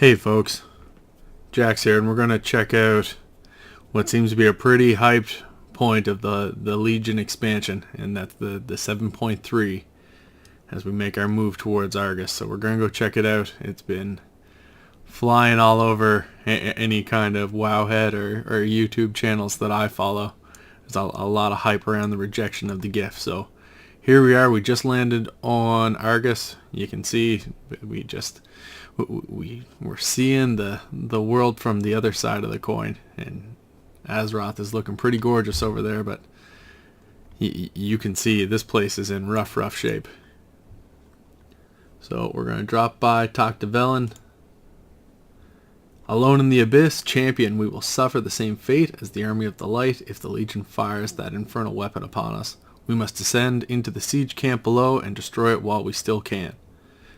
Hey folks, Jax here, and we're going to check out what seems to be a pretty hyped point of the Legion expansion, and that's the 7.3 as we make our move towards Argus. So we're going to go check it out. It's been flying all over any kind of Wowhead or YouTube channels that I follow. There's a lot of hype around the rejection of the gift. So here we are. We just landed on Argus. You can see we're seeing the world from the other side of the coin, and Azeroth is looking pretty gorgeous over there, but you can see this place is in rough shape. So we're going to drop by, talk to Velen. Alone in the Abyss, champion, we will suffer the same fate as the Army of the Light if the Legion fires that infernal weapon upon us. We must descend into the siege camp below and destroy it while we still can.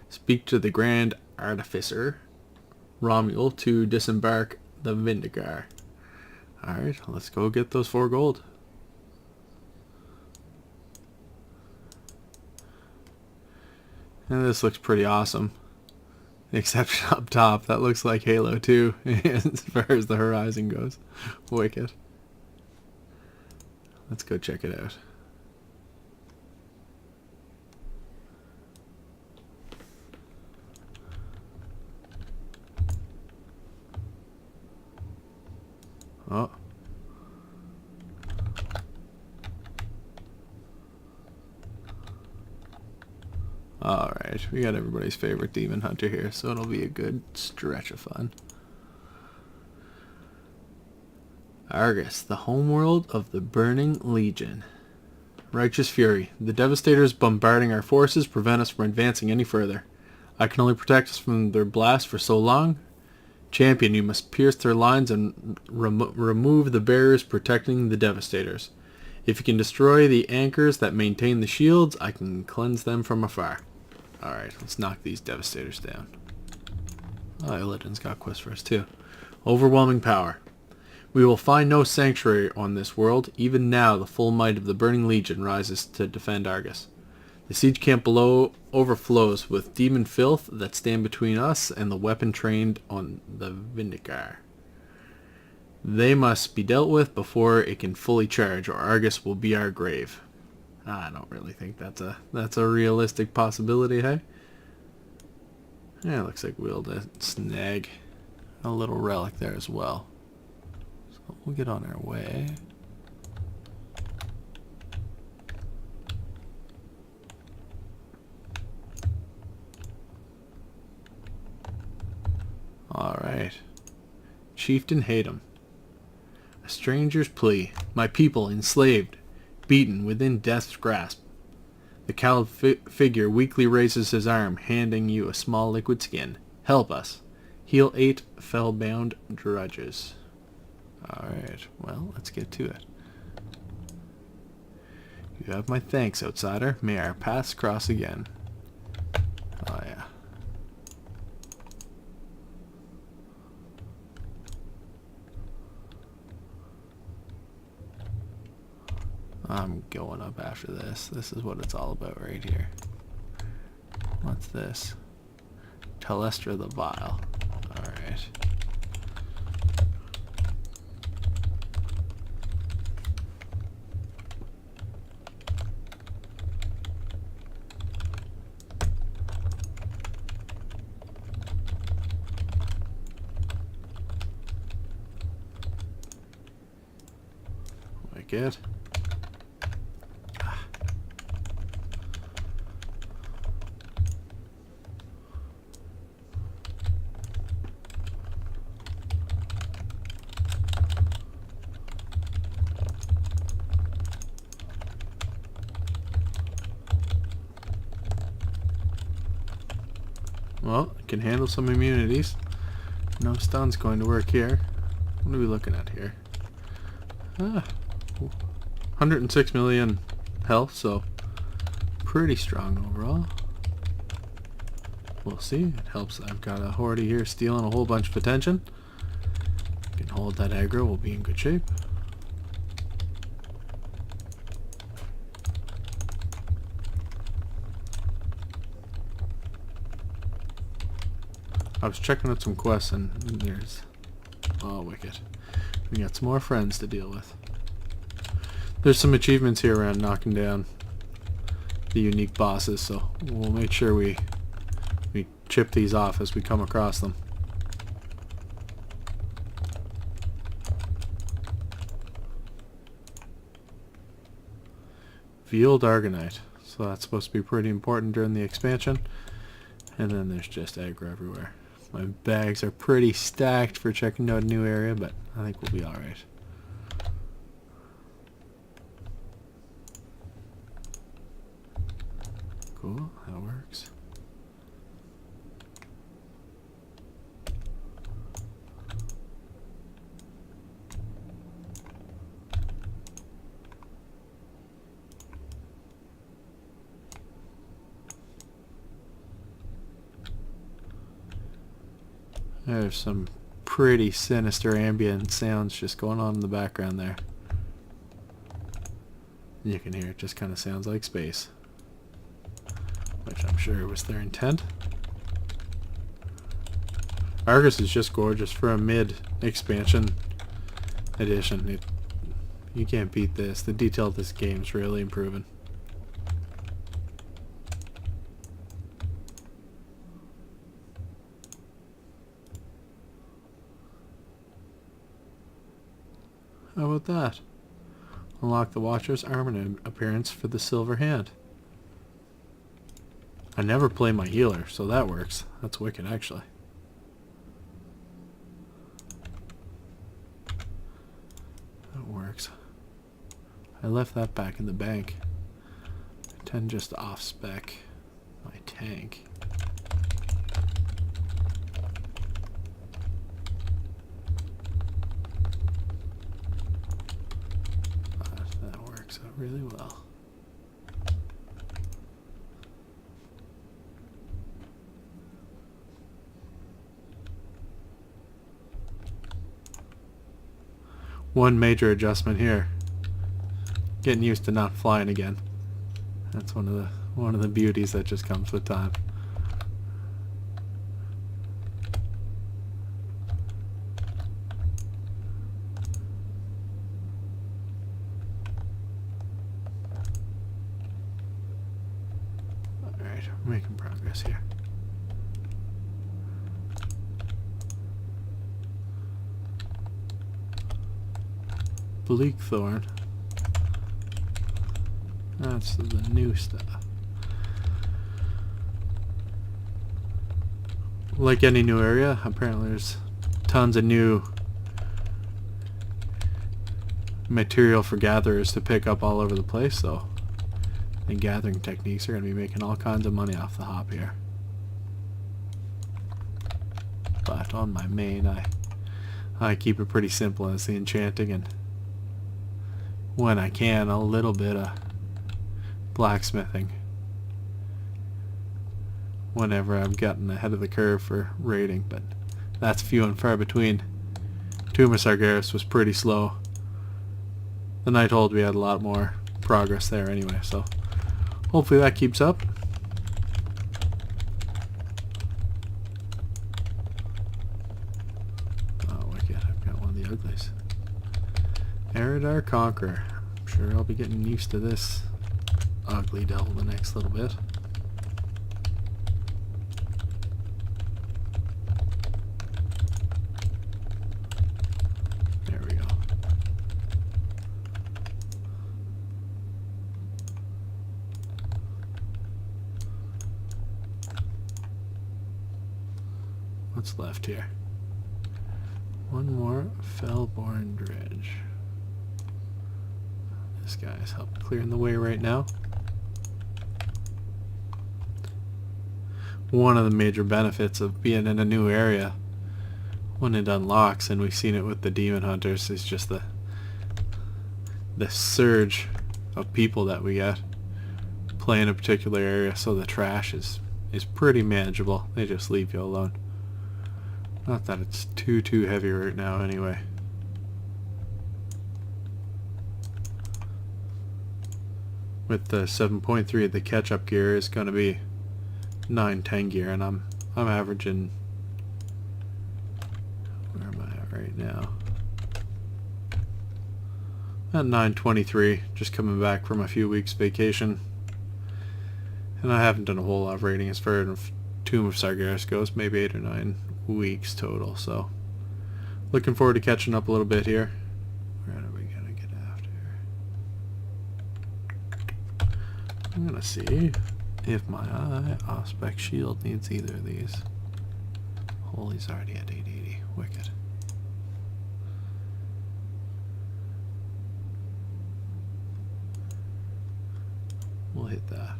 Speak to the Grand Artificer, Romuald, to disembark the Vindicar. Alright, let's go get those 4 gold. And this looks pretty awesome. The exception up top, that looks like Halo 2 as far as the horizon goes. Wicked. Let's go check it out. Oh. Alright, we got everybody's favorite demon hunter here, so it'll be a good stretch of fun. Argus, the homeworld of the Burning Legion. Righteous fury. The Devastators bombarding our forces prevent us from advancing any further. I can only protect us from their blast for so long. Champion, you must pierce their lines and remove the barriers protecting the Devastators. If you can destroy the anchors that maintain the shields, I can cleanse them from afar. Alright, let's knock these Devastators down. Oh, Illidan's got quests for us too. Overwhelming power. We will find no sanctuary on this world. Even now, the full might of the Burning Legion rises to defend Argus. The siege camp below overflows with demon filth that stand between us and the weapon trained on the Vindicar. They must be dealt with before it can fully charge, or Argus will be our grave. I don't really think that's a realistic possibility, hey? Yeah, looks like we'll snag a little relic there as well. So we'll get on our way. Alright. Chieftain Hatem. A stranger's plea. My people enslaved, beaten within death's grasp. The cowled figure weakly raises his arm, handing you a small liquid skin. Help us. Heal 8 fellbound drudges. Alright, well, let's get to it. You have my thanks, outsider. May our paths cross again. Oh yeah. I'm going up after this. This is what it's all about right here. What's this? Telestra the Vile. Alright. Wicked. Well, it can handle some immunities. No stun's going to work here. What are we looking at here? 106 million health, so pretty strong overall. We'll see. It helps. I've got a horde here stealing a whole bunch of attention. Can hold that aggro. We'll be in good shape. I was checking out some quests and there's... Oh, wicked. We got some more friends to deal with. There's some achievements here around knocking down the unique bosses, so we'll make sure we chip these off as we come across them. Veiled Argonite. So that's supposed to be pretty important during the expansion. And then there's just aggro everywhere. My bags are pretty stacked for checking out a new area, but I think we'll be alright. Cool, that works. There's some pretty sinister ambient sounds just going on in the background there. You can hear it just kind of sounds like space, which I'm sure was their intent. Argus is just gorgeous for a mid-expansion edition. You can't beat this. The detail of this game is really improving. How about that? Unlock the Watcher's armor appearance for the Silver Hand. I never play my healer, so that works. That's wicked, actually. That works. I left that back in the bank. I tend just to off-spec my tank. Really well. One major adjustment here. Getting used to not flying again. That's one of the beauties that just comes with time. We're making progress here. Bleak Thorn. That's the new stuff. Like any new area, apparently there's tons of new material for gatherers to pick up all over the place, so and gathering techniques are going to be making all kinds of money off the hop here. But on my main, I keep it pretty simple as the enchanting, and when I can, a little bit of blacksmithing whenever I've gotten ahead of the curve for raiding, but that's few and far between. Tomb of Sargeras was pretty slow. The Nighthold, we had a lot more progress there anyway, so hopefully that keeps up. Oh, wicked. I've got one of the uglies. Eridar Conqueror. I'm sure I'll be getting used to this ugly devil the next little bit. There we go. What's left here? One more Fellborn Dredge. This guy's helping clearing the way right now. One of the major benefits of being in a new area when it unlocks, and we've seen it with the demon hunters, is just the surge of people that we get playing a particular area, so the trash is pretty manageable. They just leave you alone. Not that it's too heavy right now anyway. With the 7.3, the catch-up gear is going to be 9-10 gear, and I'm averaging right now. At 923, just coming back from a few weeks vacation. And I haven't done a whole lot of raiding as far as Tomb of Sargeras goes, maybe 8 or 9 weeks total, so looking forward to catching up a little bit here. Where are we gonna get after? I'm gonna see if my Auspex shield needs either of these. Holy's already at 880. Wicked. We'll hit that.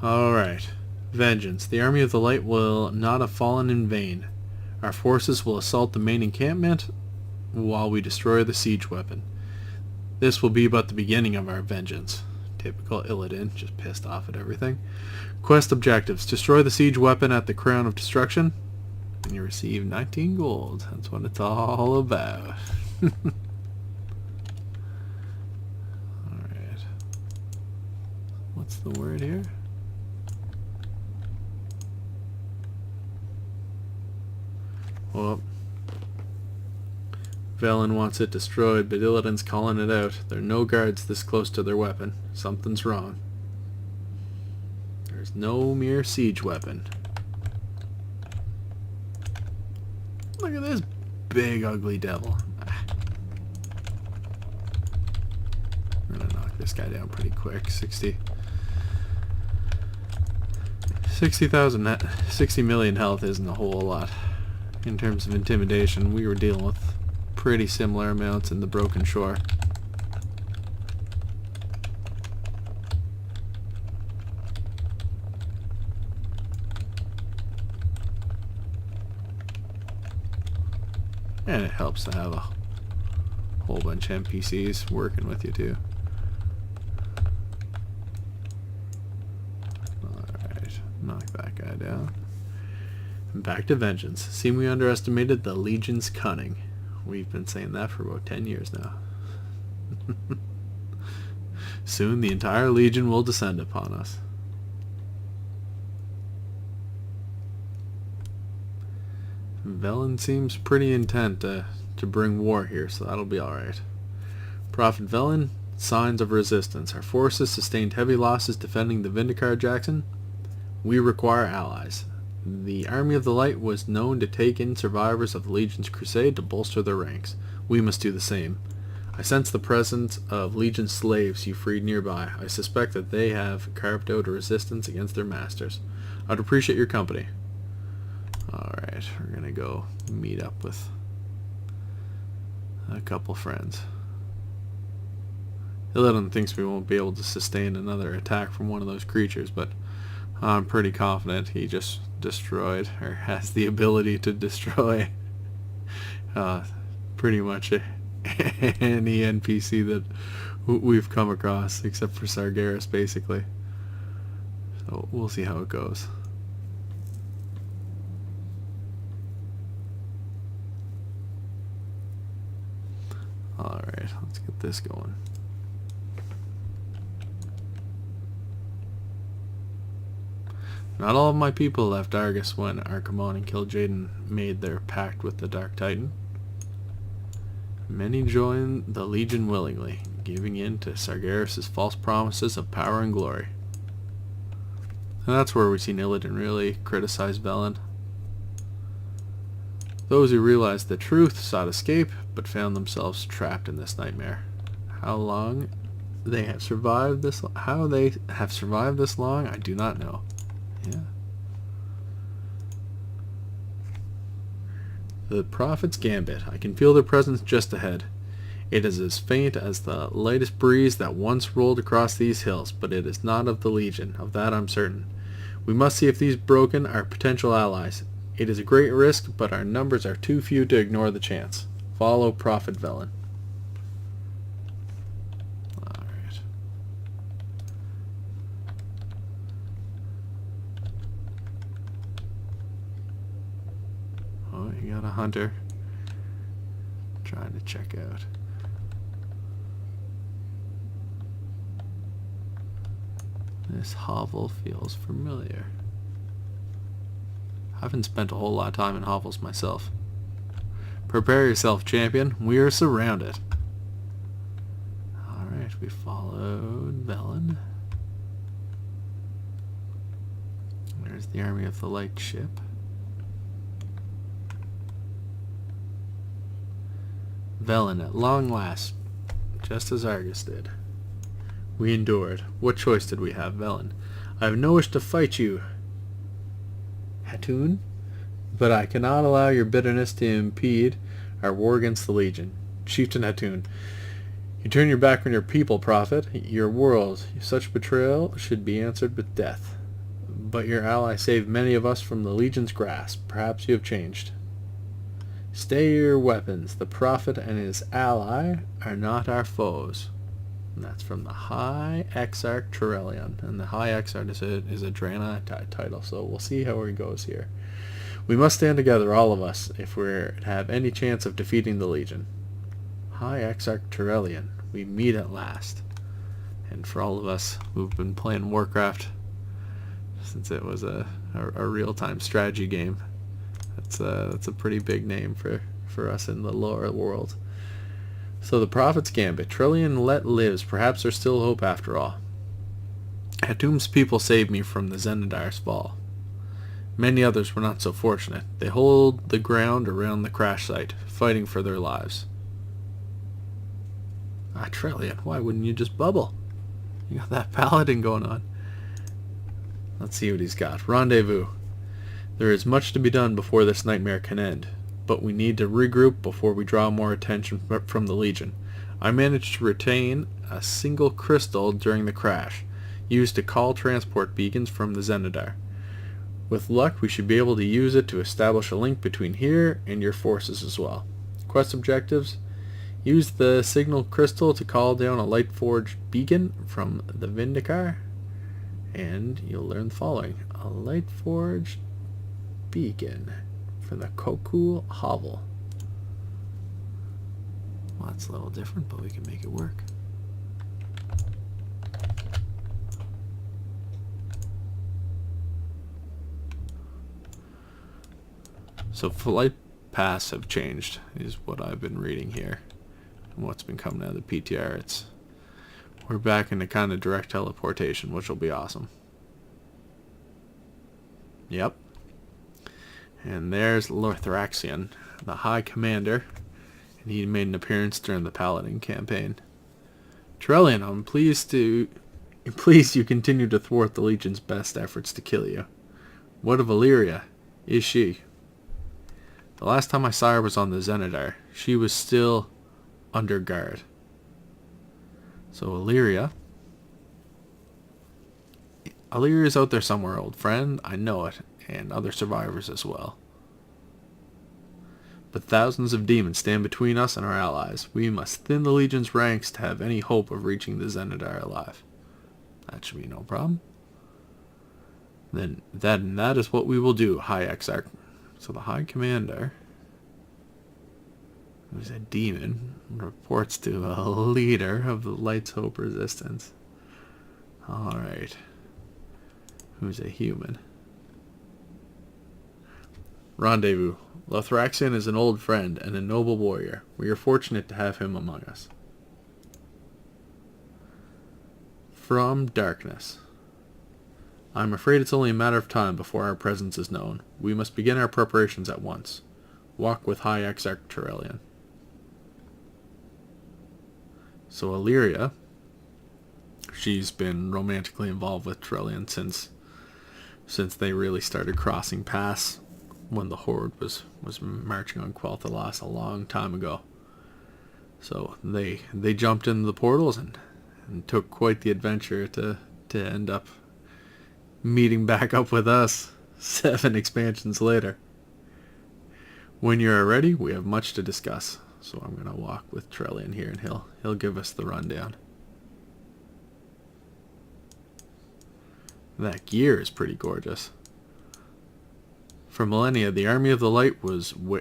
Alright. Vengeance. The army of the light will not have fallen in vain. Our forces will assault the main encampment while we destroy the siege weapon. This will be but the beginning of our vengeance. Typical Illidan, just pissed off at everything. Quest objectives. Destroy the siege weapon at the Crown of Destruction, and you receive 19 gold. That's what it's all about. Alright. What's the word here? Well, Velen wants it destroyed, but Illidan's calling it out. There are no guards this close to their weapon. Something's wrong. There's no mere siege weapon. Look at this big ugly devil. I'm gonna knock this guy down pretty quick. 60 million health isn't a whole lot. In terms of intimidation, we were dealing with pretty similar amounts in the Broken Shore. And it helps to have a whole bunch of NPCs working with you too. Alright, knock that guy down. Back to vengeance. Seem we underestimated the Legion's cunning. We've been saying that for about 10 years now. Soon the entire Legion will descend upon us. Velen seems pretty intent to bring war here, so that'll be alright. Prophet Velen, signs of resistance. Our forces sustained heavy losses defending the Vindicar Jaxzyn. We require allies. The Army of the Light was known to take in survivors of the Legion's crusade to bolster their ranks. We must do the same. I sense the presence of Legion slaves you freed nearby. I suspect that they have carved out a resistance against their masters. I'd appreciate your company. Alright, we're gonna go meet up with a couple friends. Illidan thinks we won't be able to sustain another attack from one of those creatures, but I'm pretty confident he just destroyed, or has the ability to destroy pretty much any NPC that we've come across, except for Sargeras, basically. So we'll see how it goes. Alright, let's get this going. Not all of my people left Argus when Archimonde and Kil'jaeden made their pact with the Dark Titan. Many joined the Legion willingly, giving in to Sargeras' false promises of power and glory. And that's where we've seen Illidan really criticize Velen. Those who realized the truth sought escape, but found themselves trapped in this nightmare. How they have survived this long, I do not know. Yeah. The Prophet's Gambit. I can feel their presence just ahead. It is as faint as the lightest breeze that once rolled across these hills, but it is not of the Legion. Of that I'm certain. We must see if these broken are potential allies. It is a great risk, but our numbers are too few to ignore the chance. Follow Prophet Velen. Alright. Oh, you got a hunter. Trying to check out. This hovel feels familiar. I haven't spent a whole lot of time in hovels myself. Prepare yourself, champion. We are surrounded. Alright, we followed Velen. There's the army of the light ship. Velen, at long last, just as Argus did. We endured. What choice did we have, Velen? I have no wish to fight you, Hatun, but I cannot allow your bitterness to impede our war against the Legion. Chieftain Hatun, you turn your back on your people, prophet, your world. Such betrayal should be answered with death. But your ally saved many of us from the Legion's grasp. Perhaps you have changed. Stay your weapons. The prophet and his ally are not our foes. And that's from the High Exarch Turelion. And the High Exarch is a Draenei title, so we'll see how he goes here. We must stand together, all of us, if we're to have any chance of defeating the Legion. High Exarch Turelion, we meet at last. And for all of us who've been playing Warcraft since it was a real-time strategy game, that's a pretty big name for us in the lore world. So the Prophet's Gambit. Turelion let lives. Perhaps there's still hope after all. Hatum's people saved me from the Zendar's fall. Many others were not so fortunate. They hold the ground around the crash site, fighting for their lives. Turelion, why wouldn't you just bubble? You got that paladin going on. Let's see what he's got. Rendezvous. There is much to be done before this nightmare can end, but we need to regroup before we draw more attention from the Legion. I managed to retain a single crystal during the crash, used to call transport beacons from the Zenadar. With luck, we should be able to use it to establish a link between here and your forces as well. Quest objectives. Use the signal crystal to call down a Lightforged beacon from the Vindicar, and you'll learn the following. A Lightforged beacon from the Kokul Hovel. Well, that's a little different, but we can make it work. So flight paths have changed, is what I've been reading here. And what's been coming out of the PTR. We're back into kind of direct teleportation, which will be awesome. Yep. And there's Lothraxion, the High Commander, and he made an appearance during the Paladin campaign. Turelion, I'm pleased you continue to thwart the Legion's best efforts to kill you. What of Illyria? Is she? The last time I saw her was on the Zenadar. She was still under guard. So Illyrio's out there somewhere, old friend. I know it. And other survivors as well. But thousands of demons stand between us and our allies. We must thin the Legion's ranks to have any hope of reaching the Zenadar alive. That should be no problem. Then that is what we will do, High Exarch. So the High Commander, who's a demon, reports to a leader of the Light's Hope Resistance. Alright. Who's a human? Rendezvous. Lothraxion is an old friend and a noble warrior. We are fortunate to have him among us. From darkness. I'm afraid it's only a matter of time before our presence is known. We must begin our preparations at once. Walk with High Exarch Turelion. So Illyria, she's been romantically involved with Turelion since they really started crossing paths when the Horde was marching on Quel'Thalas a long time ago. So they jumped into the portals and took quite the adventure to end up meeting back up with us 7 expansions later. When you're ready, we have much to discuss. So I'm going to walk with Turelion here and he'll give us the rundown. That gear is pretty gorgeous. For millennia, the Army of the Light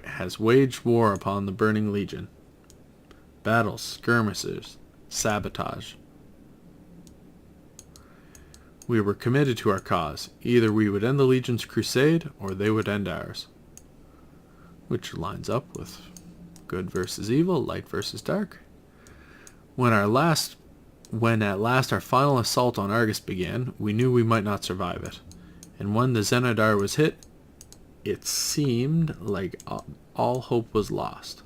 has waged war upon the Burning Legion. Battles, skirmishes, sabotage. We were committed to our cause. Either we would end the Legion's crusade, or they would end ours. Which lines up with Good versus evil, light versus dark. When at last our final assault on Argus began, we knew we might not survive it. And when the Zenodar was hit, it seemed like all hope was lost.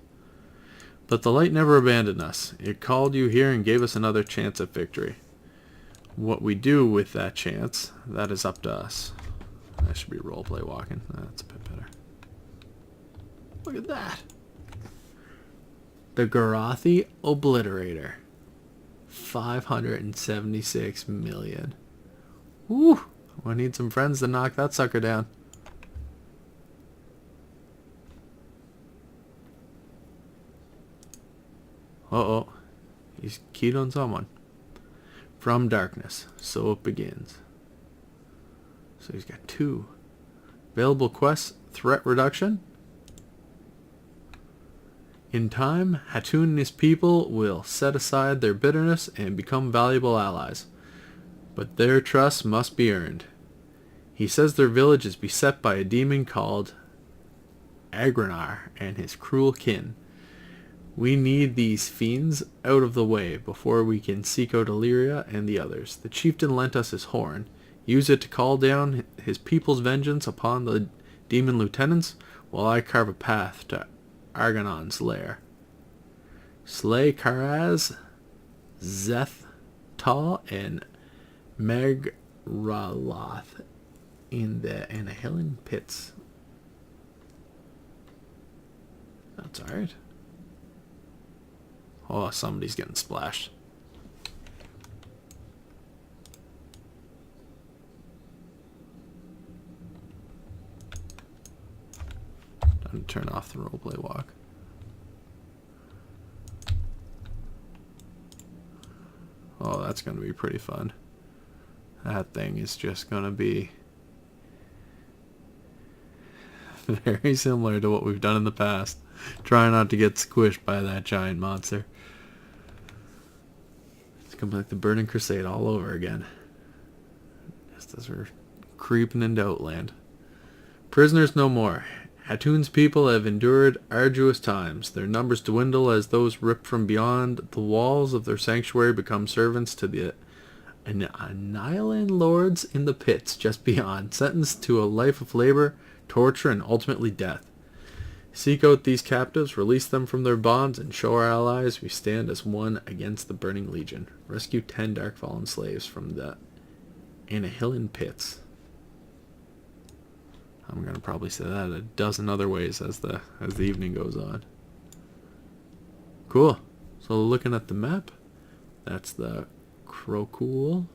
But the light never abandoned us. It called you here and gave us another chance at victory. What we do with that chance, that is up to us. That should be roleplay walking. That's a bit better. Look at that. The Garathi Obliterator. 576 million. Woo! I need some friends to knock that sucker down. Uh-oh. He's keyed on someone. From darkness. So it begins. So he's got 2. Available quests. Threat reduction. In time, Hatun and his people will set aside their bitterness and become valuable allies. But their trust must be earned. He says their village is beset by a demon called Agranar and his cruel kin. We need these fiends out of the way before we can seek out Illyria and the others. The chieftain lent us his horn. Use it to call down his people's vengeance upon the demon lieutenants, while I carve a path to Argonon's lair. Slay Karaz, Zeth, Tal, and Megraloth in the Annihilin pits. That's alright. Oh, somebody's getting splashed. Time to turn off the roleplay walk. Oh, that's going to be pretty fun. That thing is just going to be very similar to what we've done in the past. Try not to get squished by that giant monster. It's going to be like the Burning Crusade all over again. Just as we're creeping into Outland. Prisoners no more. Hatun's people have endured arduous times. Their numbers dwindle as those ripped from beyond the walls of their sanctuary become servants to the Annihilin lords in the pits just beyond, sentenced to a life of labor, torture, and ultimately death. Seek out these captives, release them from their bonds, and show our allies we stand as one against the Burning Legion. Rescue 10 Darkfallen slaves from the Annihilin pits. I'm going to probably say that a dozen other ways as the evening goes on. Cool. So looking at the map, that's the Krokul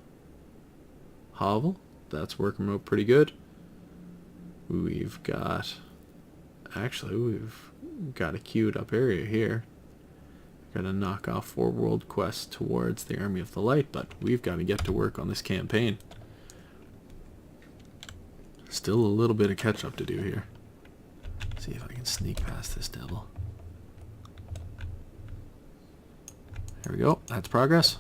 Hovel. That's working out pretty good. We've got... Actually, we've got a queued up area here. Got to knock off 4 world quests towards the Army of the Light, but we've got to get to work on this campaign. Still a little bit of catch up to do here. See if I can sneak past this devil. There we go. That's progress.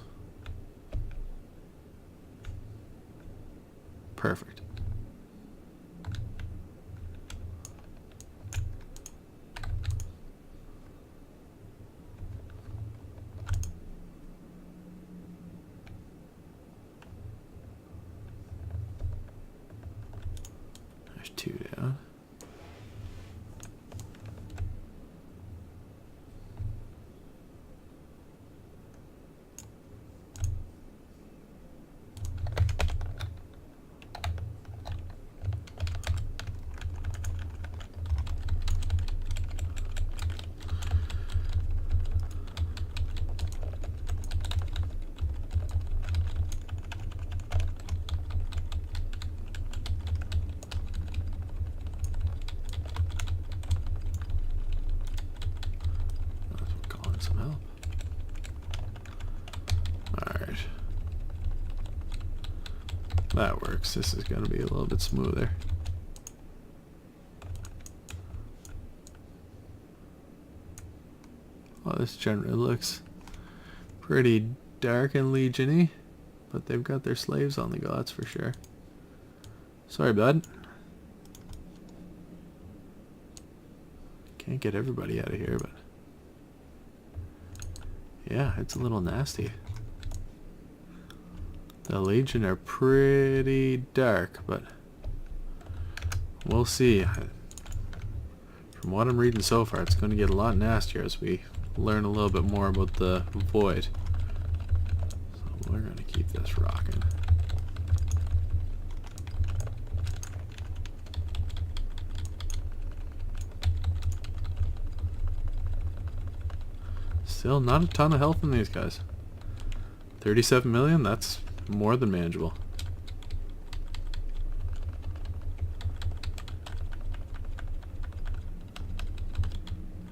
Perfect. There's 2 down. Some help. Alright. That works. This is going to be a little bit smoother. Well, this generally looks pretty dark and legion-y, but they've got their slaves on the go, that's for sure. Sorry, bud. Can't get everybody out of here, but Yeah, it's a little nasty. The Legion are pretty dark, but we'll see. From what I'm reading so far, it's going to get a lot nastier as we learn a little bit more about the Void. So we're going to keep this rocking. Still not a ton of health in these guys. 37 million, that's more than manageable.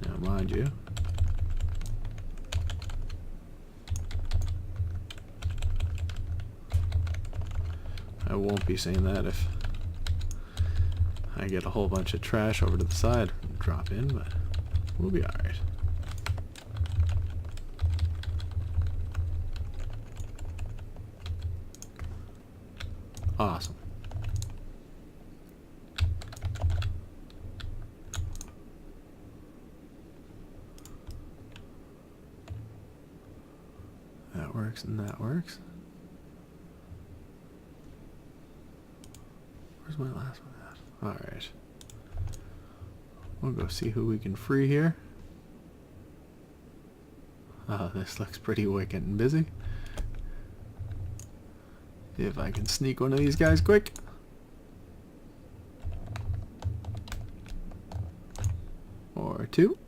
Now, mind you, I won't be saying that if I get a whole bunch of trash over to the side and drop in, but we'll be alright. Awesome. That works and that works. Where's my last one at? Alright. We'll go see who we can free here. Oh, this looks pretty wicked and busy. See if I can sneak one of these guys quick. Or two.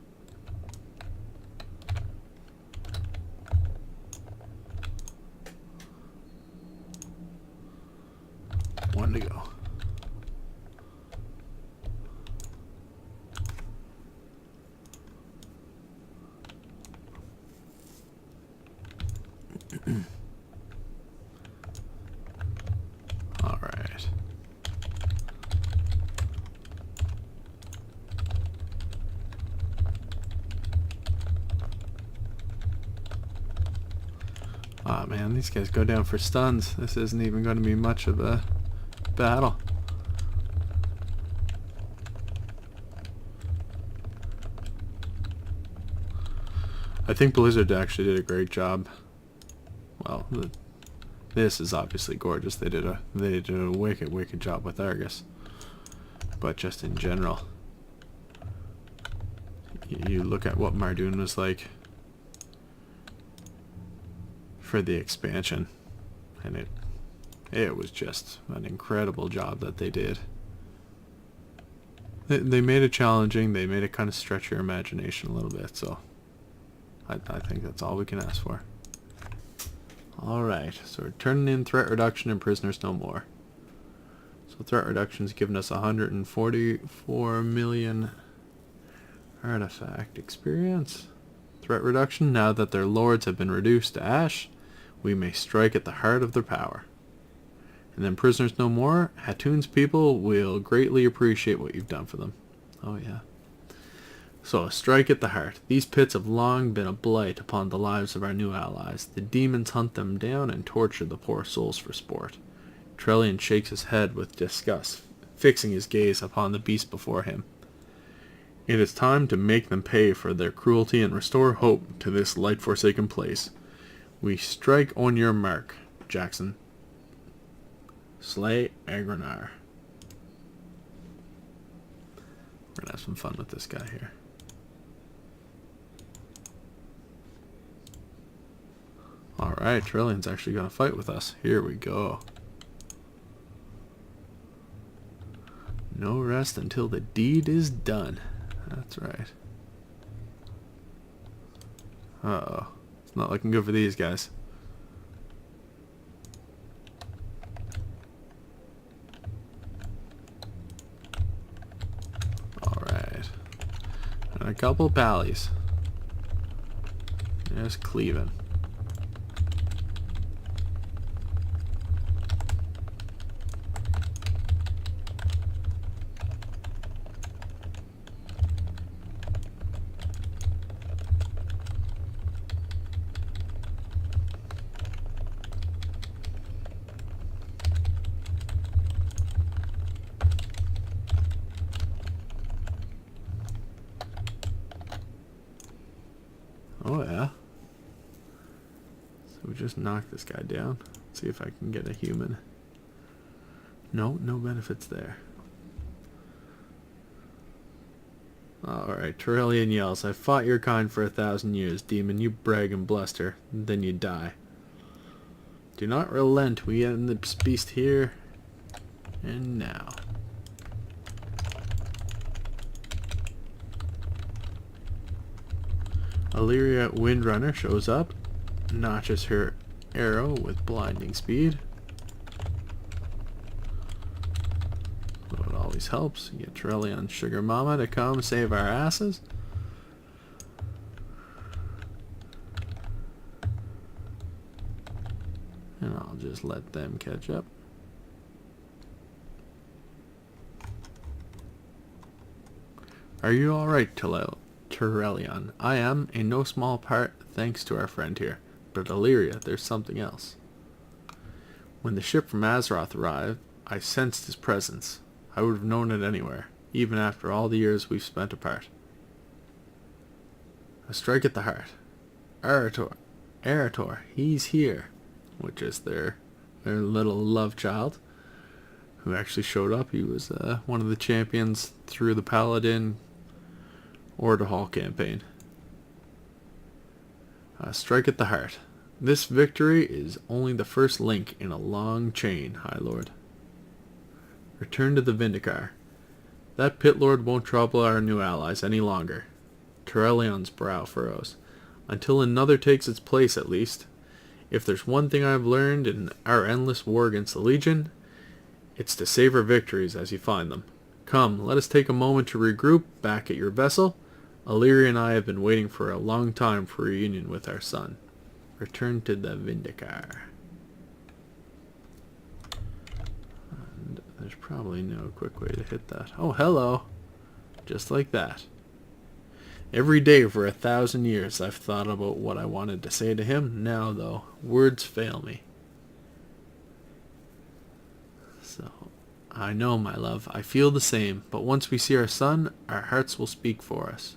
One to go. All right. Ah, man, these guys go down for stuns. This isn't even going to be much of a battle. I think Blizzard actually did a great job. Well, this is obviously gorgeous. They did a wicked job with Argus. But just in general, you look at what Mardoon was like for the expansion, and it was just an incredible job that they did. They made it challenging. They made it kind of stretch your imagination a little bit. So I think that's all we can ask for. Alright, so we're turning in threat reduction and prisoners no more. So threat reduction's given us 144 million artifact experience. Threat reduction, now that their lords have been reduced to ash, we may strike at the heart of their power. And then prisoners no more, Hattun's people will greatly appreciate what you've done for them. Oh yeah. So, a strike at the heart. These pits have long been a blight upon the lives of our new allies. The demons hunt them down and torture the poor souls for sport. Trellian shakes his head with disgust, fixing his gaze upon the beast before him. It is time to make them pay for their cruelty and restore hope to this light-forsaken place. We strike on your mark, Jaxzyn. Slay Agranar. We're gonna have some fun with this guy here. Alright, Trillian's actually gonna fight with us. Here we go. No rest until the deed is done. That's right. Uh-oh. It's not looking good for these guys. Alright. And a couple pallies. Just cleaving. Oh yeah. we just knock this guy down? Let's see if I can get a human. No, no benefits there. Alright, Turellian yells, I fought your kind for 1,000 years, demon. You brag and bluster, then you die. Do not relent. We end this beast here and now. Illyria Windrunner shows up, notches her arrow with blinding speed. It always helps. You get Turellian Sugar Mama to come save our asses. And I'll just let them catch up. Are you alright, Turellian? I am, in no small part, thanks to our friend here. But Illyria, there's something else. When the ship from Azeroth arrived, I sensed his presence. I would have known it anywhere, even after all the years we've spent apart. A strike at the heart. Arator, he's here. Which is their little love child, who actually showed up. He was one of the champions through the Paladin Orderhall campaign. Strike at the heart. This victory is only the first link in a long chain, High Lord. Return to the Vindicar. That pit lord won't trouble our new allies any longer. Turellian's brow furrows. Until another takes its place, at least. If there's one thing I've learned in our endless war against the Legion, it's to savor victories as you find them. Come, let us take a moment to regroup back at your vessel. Illyria and I have been waiting for a long time for a reunion with our son. Return to the Vindicar. And there's probably no quick way to hit that. Oh, hello. Just like that. Every day for 1,000 years I've thought about what I wanted to say to him. Now, though, words fail me. So, I know, my love, I feel the same, but once we see our son, our hearts will speak for us.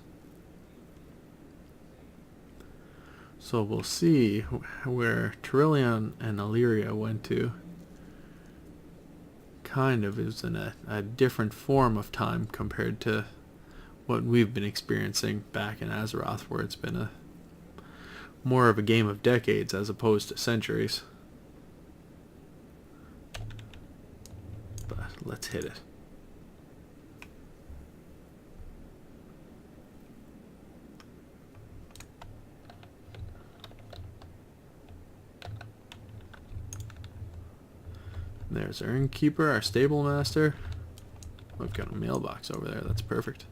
So we'll see where Turellian and Illyria went to. Kind of is in a different form of time compared to what we've been experiencing back in Azeroth, where it's been more of a game of decades as opposed to centuries. But let's hit it. There's our innkeeper, our stable master. We've got a mailbox over there. That's perfect.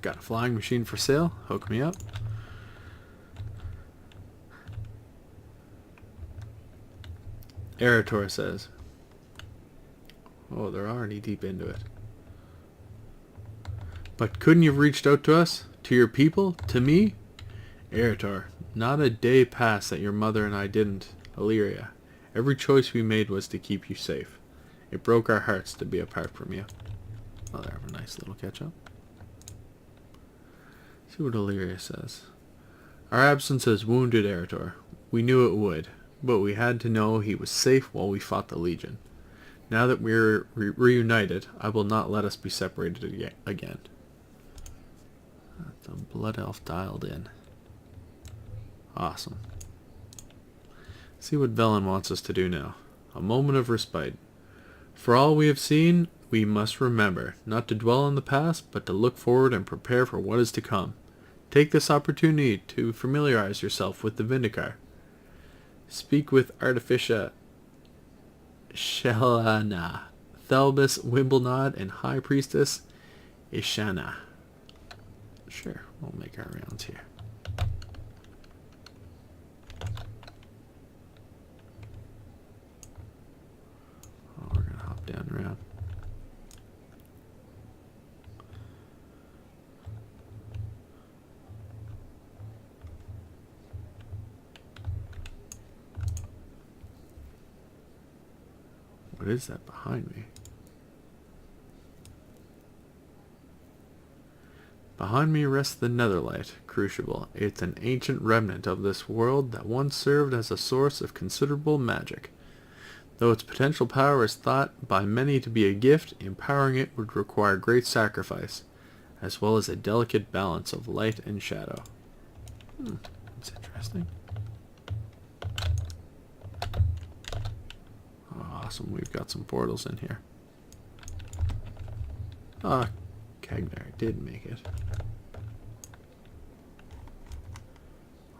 Got a flying machine for sale. Hook me up. Arator says. Oh, they're already deep into it. But couldn't you have reached out to us? To your people? To me? Arator, not a day passed that your mother and I didn't. Illyria, every choice we made was to keep you safe. It broke our hearts to be apart from you. Oh, they have a nice little catch-up. See what Illyria says. Our absence has wounded Arator. We knew it would, but we had to know he was safe while we fought the Legion. Now that we're reunited, I will not let us be separated again. The Blood Elf dialed in. Awesome. See what Velen wants us to do now. A moment of respite. For all we have seen, we must remember, not to dwell on the past, but to look forward and prepare for what is to come. Take this opportunity to familiarize yourself with the Vindicar. Speak with Artificia Shelana, Thelbis Wimblenod, and High Priestess Ishana. Sure, we'll make our rounds here. Oh, we're gonna hop down around. What is that behind me? Behind me rests the Netherlight Crucible. It's an ancient remnant of this world that once served as a source of considerable magic. Though its potential power is thought by many to be a gift, empowering it would require great sacrifice, as well as a delicate balance of light and shadow. That's interesting. Awesome, we've got some portals in here. Ah, Kagnar did make it.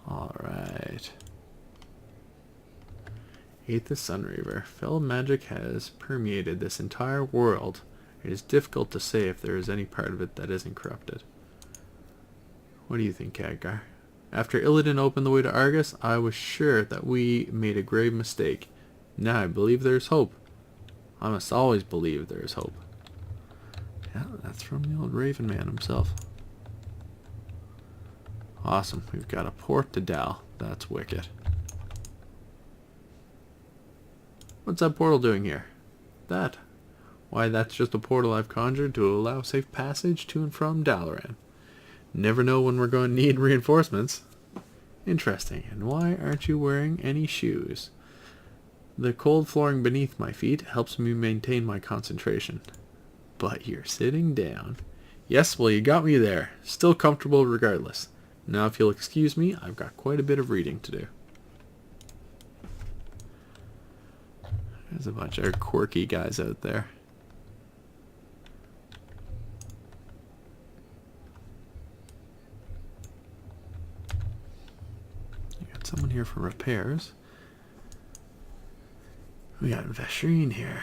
Alright. Ate the Sunreaver. Fell magic has permeated this entire world. It is difficult to say if there is any part of it that isn't corrupted. What do you think, Khadgar? After Illidan opened the way to Argus, I was sure that we made a grave mistake. Now I believe there's hope. I must always believe there is hope. Yeah, that's from the old Raven Man himself. Awesome, we've got a port to Dal. That's wicked. What's that portal doing here? That. Why, that's just a portal I've conjured to allow safe passage to and from Dalaran. Never know when we're going to need reinforcements. Interesting. And why aren't you wearing any shoes? The cold flooring beneath my feet helps me maintain my concentration. But you're sitting down. Yes, well, you got me there. Still comfortable regardless. Now, if you'll excuse me, I've got quite a bit of reading to do. There's a bunch of quirky guys out there. You got someone here for repairs. We got Veshrine here.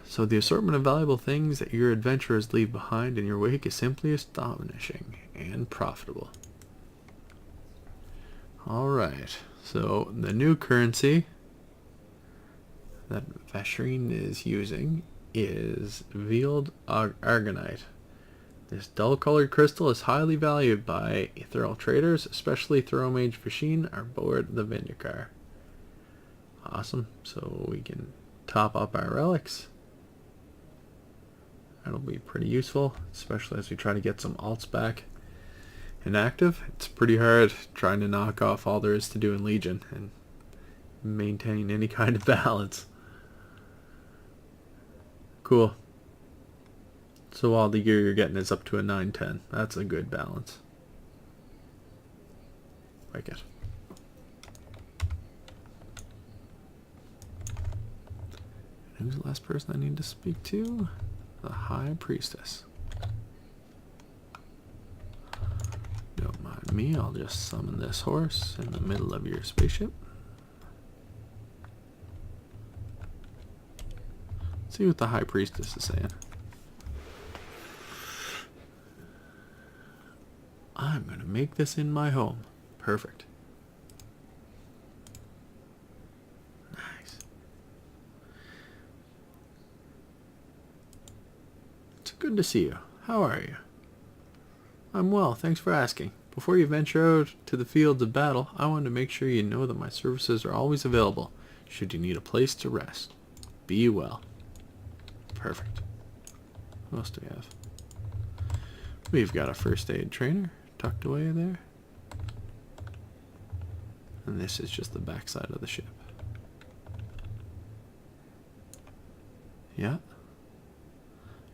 So the assortment of valuable things that your adventurers leave behind in your wake is simply astonishing and profitable. Alright, so the new currency that Veshrine is using is Veiled Argonite. This dull-colored crystal is highly valued by ethereal traders, especially Mage Veshrine aboard the Vindikar. Awesome, so we can top up our relics. That'll be pretty useful, especially as we try to get some alts back inactive. It's pretty hard trying to knock off all there is to do in Legion and maintain any kind of balance. Cool. So all the gear you're getting is up to a 9-10. That's a good balance. Like it. And who's the last person I need to speak to? The High Priestess. Don't mind me, I'll just summon this horse in the middle of your spaceship. See what the High Priestess is saying. I'm gonna make this in my home. Perfect. Nice. It's good to see you. How are you? I'm well, thanks for asking. Before you venture out to the fields of battle, I wanted to make sure you know that my services are always available, should you need a place to rest. Be well. Perfect. What else do we have? We've got a first aid trainer tucked away there. And this is just the backside of the ship. Yeah.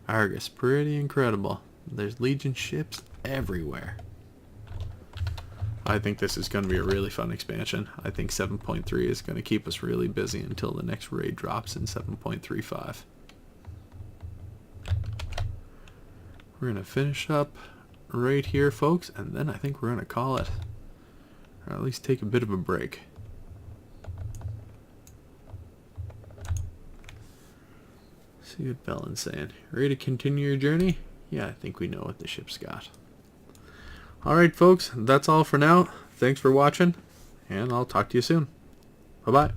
Argus, pretty incredible. There's Legion ships everywhere. I think this is going to be a really fun expansion. I think 7.3 is going to keep us really busy until the next raid drops in 7.35. We're going to finish up right here, folks, and then I think we're going to call it. Or at least take a bit of a break. See what Bellen's saying. Ready to continue your journey? Yeah, I think we know what the ship's got. Alright, folks, that's all for now. Thanks for watching, and I'll talk to you soon. Bye-bye.